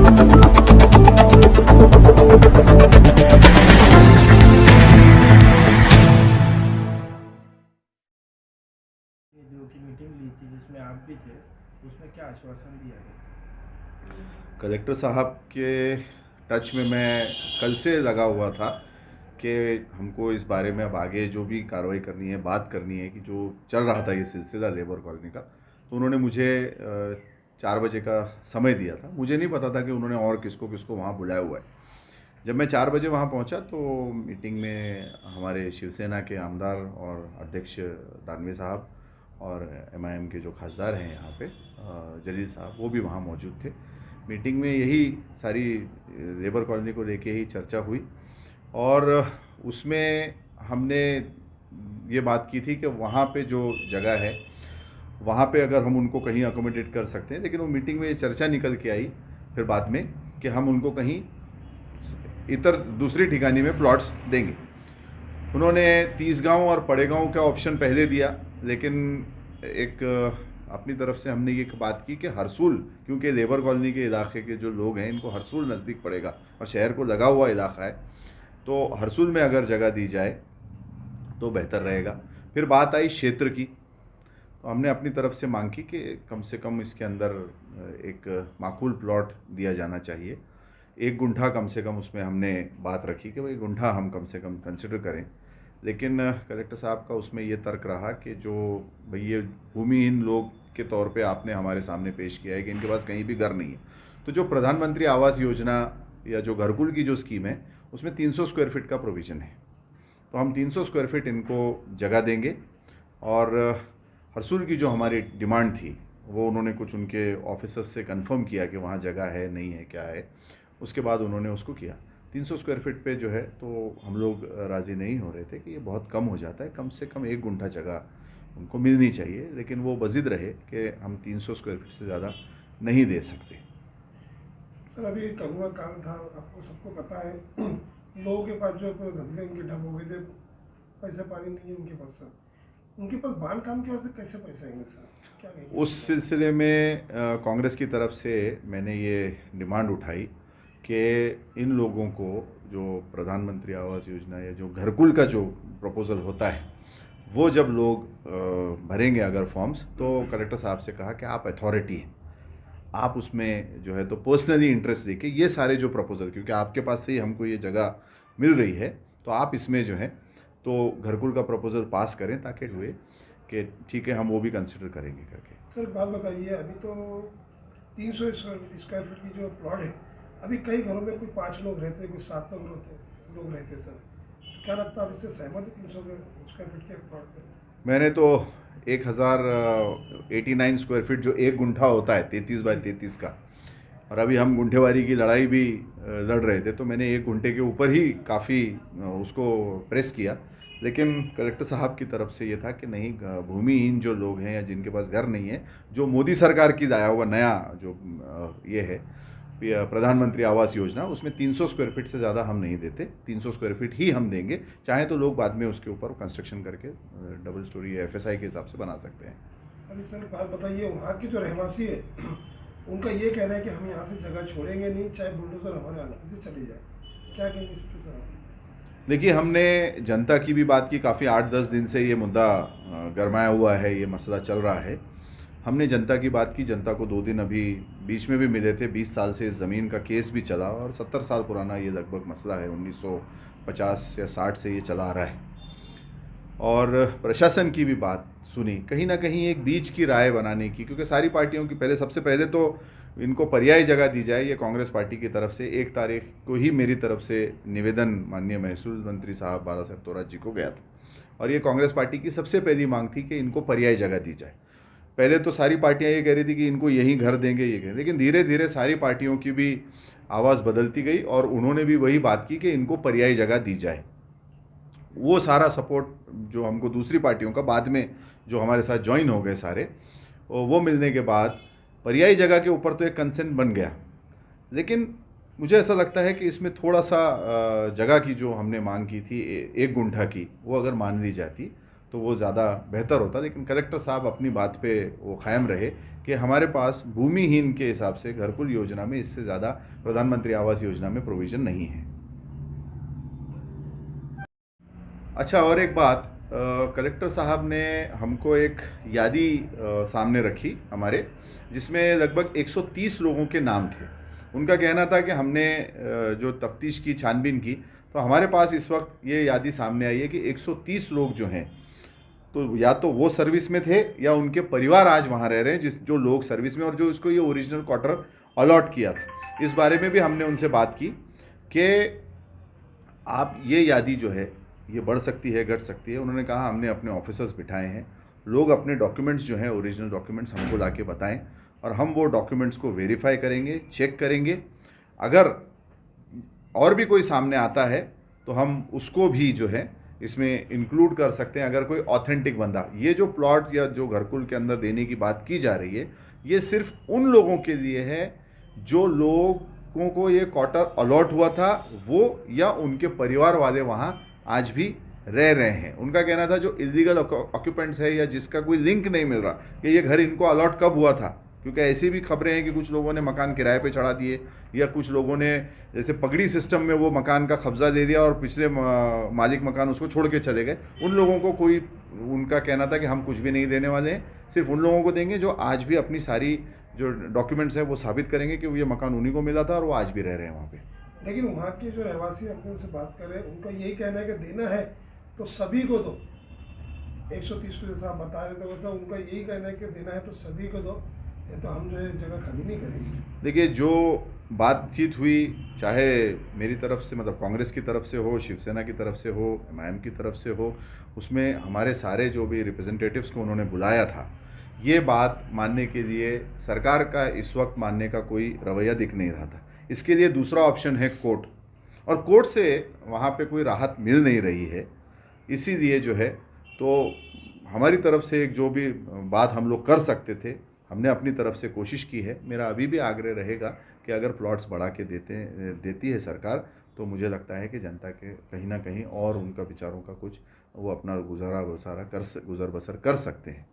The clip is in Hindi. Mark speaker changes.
Speaker 1: की मीटिंग ली थी जिसमें आप भी थे, उसमें क्या आश्वासन दिया गया?
Speaker 2: कलेक्टर साहब के टच में मैं कल से लगा हुआ था कि हमको इस बारे में अब आगे जो भी कार्रवाई करनी है, बात करनी है कि जो चल रहा था ये सिलसिला लेबर कॉलोनी का, तो उन्होंने मुझे 4 बजे का समय दिया था। मुझे नहीं पता था कि उन्होंने और किसको किसको वहाँ बुलाया हुआ है। जब मैं 4 बजे वहाँ पहुँचा तो मीटिंग में हमारे शिवसेना के आमदार और अध्यक्ष दानवे साहब और एमआईएम के जो खासदार हैं यहाँ पे जलील साहब, वो भी वहाँ मौजूद थे। मीटिंग में यही सारी लेबर कॉलोनी को लेके ही चर्चा हुई और उसमें हमने ये बात की थी कि वहाँ पे जो जगह है वहाँ पे अगर हम उनको कहीं अकोमोडेट कर सकते हैं, लेकिन वो मीटिंग में ये चर्चा निकल के आई फिर बाद में कि हम उनको कहीं इतर दूसरी ठिकाने में प्लॉट्स देंगे। उन्होंने 30 गांव और पड़ेगांव का ऑप्शन पहले दिया, लेकिन एक अपनी तरफ से हमने ये बात की कि हरसूल, क्योंकि लेबर कॉलोनी के इलाके के जो लोग हैं इनको हरसूल नज़दीक पड़ेगा और शहर को लगा हुआ इलाका है, तो हरसूल में अगर जगह दी जाए तो बेहतर रहेगा। फिर बात आई क्षेत्र की, तो हमने अपनी तरफ से मांग की कि कम से कम इसके अंदर एक माकूल प्लॉट दिया जाना चाहिए। 1 गुंठा कम से कम उसमें हमने बात रखी कि भाई गुंठा हम कम से कम कंसिडर करें, लेकिन कलेक्टर साहब का उसमें ये तर्क रहा कि जो भाई ये भूमिहीन लोग के तौर पे आपने हमारे सामने पेश किया है कि इनके पास कहीं भी घर नहीं है, तो जो प्रधानमंत्री आवास योजना या जो घरकुल की जो स्कीम है उसमें 300 स्क्वायर फीट का प्रोविज़न है, तो हम 300 स्क्वायर फीट इनको जगह देंगे। और हरसूल की जो हमारी डिमांड थी वो उन्होंने कुछ उनके ऑफिसर्स से कंफर्म किया कि वहाँ जगह है नहीं है क्या है, उसके बाद उन्होंने उसको किया। 300 स्क्वायर फीट पे जो है तो हम लोग राज़ी नहीं हो रहे थे कि ये बहुत कम हो जाता है, कम से कम 1 गुंठा जगह उनको मिलनी चाहिए, लेकिन वो बजिद रहे कि हम 300 स्क्वायर फीट से ज़्यादा नहीं दे सकते।
Speaker 3: सर अभी करुआ काल था, आपको सबको पता है, लोगों के पास जो धंधे उनके ठप हो गए थे, पैसे पानी नहीं है उनके पास। सर उनके पास बांध काम की वजह से कैसे पैसे आएंगे सर, क्या कहेंगे?
Speaker 2: उस सिलसिले में कांग्रेस की तरफ से मैंने ये डिमांड उठाई कि इन लोगों को जो प्रधानमंत्री आवास योजना या जो घरकुल का जो प्रपोज़ल होता है वो जब लोग भरेंगे अगर फॉर्म्स, तो कलेक्टर साहब से कहा कि आप अथॉरिटी हैं, आप उसमें जो है तो पर्सनली इंटरेस्ट लेके ये सारे जो प्रपोज़ल, क्योंकि आपके पास से ही हमको ये जगह मिल रही है, तो आप इसमें जो है तो घरकुल का प्रपोज़ल पास करें ताकि हुए कि ठीक है हम वो भी कंसिडर करेंगे करके।
Speaker 3: सर एक बात बताइए, अभी तो 300 स्क्वायर फीट की जो प्लॉट है, अभी कई घरों में कोई 5 लोग रहते हैं, कोई 7 लोग रहते हैं। सर क्या लगता है आप इससे सहमत है 300 स्क्वायर फीट के प्लॉट पर?
Speaker 2: मैंने तो 1089 स्क्वायर फीट जो 1 गुंठा होता है 33 बाय 33 का, और अभी हम गुंठेवारी की लड़ाई भी लड़ रहे थे, तो मैंने 1 गुंठे के ऊपर ही काफ़ी उसको प्रेस किया, लेकिन कलेक्टर साहब की तरफ से ये था कि नहीं, भूमिहीन जो लोग हैं या जिनके पास घर नहीं है, जो मोदी सरकार की लाया हुआ नया जो ये है प्रधानमंत्री आवास योजना, उसमें 300 स्क्वायर फीट से ज़्यादा हम नहीं देते, 300 स्क्वायर फीट ही हम देंगे। चाहे तो लोग बाद में उसके ऊपर कंस्ट्रक्शन करके डबल स्टोरी या एफएसआई के हिसाब से बना सकते हैं।
Speaker 3: अभी सर बात बताइए, वहाँ के जो रहवासी है उनका ये कहना है कि हम यहाँ से जगह छोड़ेंगे नहीं, चाहे बुलडोजर हमारे इलाके से चले जाए, क्या कहेंगे इस पर सर?
Speaker 2: देखिए, हमने जनता की भी बात की, काफ़ी 8-10 दिन से ये मुद्दा गरमाया हुआ है, ये मसला चल रहा है। हमने जनता की बात की, जनता को 2 दिन अभी बीच में भी मिले थे, 20 साल से इस ज़मीन का केस भी चला और 70 साल पुराना ये लगभग मसला है, 1950 या 60 से ये चला आ रहा है। और प्रशासन की भी बात सुनी, कहीं ना कहीं एक बीच की राय बनाने की, क्योंकि सारी पार्टियों की सबसे पहले तो इनको पर्यायी जगह दी जाए, ये कांग्रेस पार्टी की तरफ से 1 तारीख को ही मेरी तरफ से निवेदन माननीय महसूल मंत्री साहब बाला साहब तोराज जी को गया था, और ये कांग्रेस पार्टी की सबसे पहली मांग थी कि इनको पर्यायी जगह दी जाए। पहले तो सारी पार्टियां ये कह रही थी कि इनको यहीं घर देंगे, ये कह, लेकिन धीरे धीरे सारी पार्टियों की भी आवाज़ बदलती गई और उन्होंने भी वही बात की कि इनको पर्यायी जगह दी जाए। वो सारा सपोर्ट जो हमको दूसरी पार्टियों का बाद में जो हमारे साथ ज्वाइन हो गए सारे, वो मिलने के बाद पर्यायी जगह के ऊपर तो एक कंसेंट बन गया, लेकिन मुझे ऐसा लगता है कि इसमें थोड़ा सा जगह की जो हमने मांग की थी 1 गुंठा की, वो अगर मान ली जाती तो वो ज़्यादा बेहतर होता। लेकिन कलेक्टर साहब अपनी बात पे वो कायम रहे कि हमारे पास भूमिहीन के हिसाब से घरकुल योजना में इससे ज़्यादा प्रधानमंत्री आवास योजना में प्रोविज़न नहीं है। अच्छा, और एक बात, कलेक्टर साहब ने हमको एक यादी सामने रखी हमारे, जिसमें लगभग 130 लोगों के नाम थे। उनका कहना था कि हमने जो तफ्तीश की, छानबीन की, तो हमारे पास इस वक्त ये यादी सामने आई है कि 130 लोग जो हैं, तो या तो वो सर्विस में थे या उनके परिवार आज वहाँ रह रहे हैं, जो लोग सर्विस में, और जो इसको ये ओरिजिनल क्वार्टर अलॉट किया था। इस बारे में भी हमने उनसे बात की कि आप ये यादी जो है ये बढ़ सकती है, घट सकती है। उन्होंने कहा हमने अपने ऑफिसर्स बिठाए हैं, लोग अपने डॉक्यूमेंट्स जो हैं, ओरिजिनल डॉक्यूमेंट्स हमको ला के बताएँ और हम वो डॉक्यूमेंट्स को वेरीफाई करेंगे, चेक करेंगे। अगर और भी कोई सामने आता है तो हम उसको भी जो है इसमें इंक्लूड कर सकते हैं, अगर कोई ऑथेंटिक बंदा। ये जो प्लॉट या जो घरकुल के अंदर देने की बात की जा रही है, ये सिर्फ उन लोगों के लिए है जो लोगों को ये क्वार्टर अलॉट हुआ था, वो या उनके परिवार वाले वहाँ आज भी रह रहे हैं। उनका कहना था जो इलीगल ऑक्यूपेंट्स है या जिसका कोई लिंक नहीं मिल रहा कि ये घर इनको अलॉट कब हुआ था, क्योंकि ऐसी भी खबरें हैं कि कुछ लोगों ने मकान किराए पे चढ़ा दिए या कुछ लोगों ने जैसे पगड़ी सिस्टम में वो मकान का कब्जा ले लिया और पिछले मालिक मकान उसको छोड़ के चले गए। उन लोगों को कोई, उनका कहना था कि हम कुछ भी नहीं देने वाले हैं, सिर्फ उन लोगों को देंगे जो आज भी अपनी सारी जो डॉक्यूमेंट्स हैं वो साबित करेंगे कि ये मकान उन्हीं को मिला था और वो आज भी रह रहे हैं वहाँ पे।
Speaker 3: लेकिन वहाँ के जो रहवासी अपने उनसे बात करें, उनका यही कहना है कि देना है तो सभी को दो। 130 को जैसा आप बता रहे थे वैसा उनका यही कहना है कि देना है तो सभी को दो, ये तो हम जो है जगह खाली नहीं करेंगे।
Speaker 2: देखिए, जो बातचीत हुई, चाहे मेरी तरफ से, मतलब कांग्रेस की तरफ से हो, शिवसेना की तरफ से हो, एमआईएम की तरफ से हो, उसमें हमारे सारे जो भी रिप्रेजेंटेटिव्स को उन्होंने बुलाया था, ये बात मानने के लिए सरकार का इस वक्त मानने का कोई रवैया दिख नहीं रहा था। इसके लिए दूसरा ऑप्शन है कोर्ट, और कोर्ट से वहाँ पे कोई राहत मिल नहीं रही है। इसीलिए जो है, तो हमारी तरफ से एक जो भी बात हम लोग कर सकते थे, हमने अपनी तरफ से कोशिश की है। मेरा अभी भी आग्रह रहेगा कि अगर प्लॉट्स बढ़ा के देती है सरकार, तो मुझे लगता है कि जनता के कहीं ना कहीं और उनका विचारों का कुछ वो अपना गुजर बसर कर सकते हैं।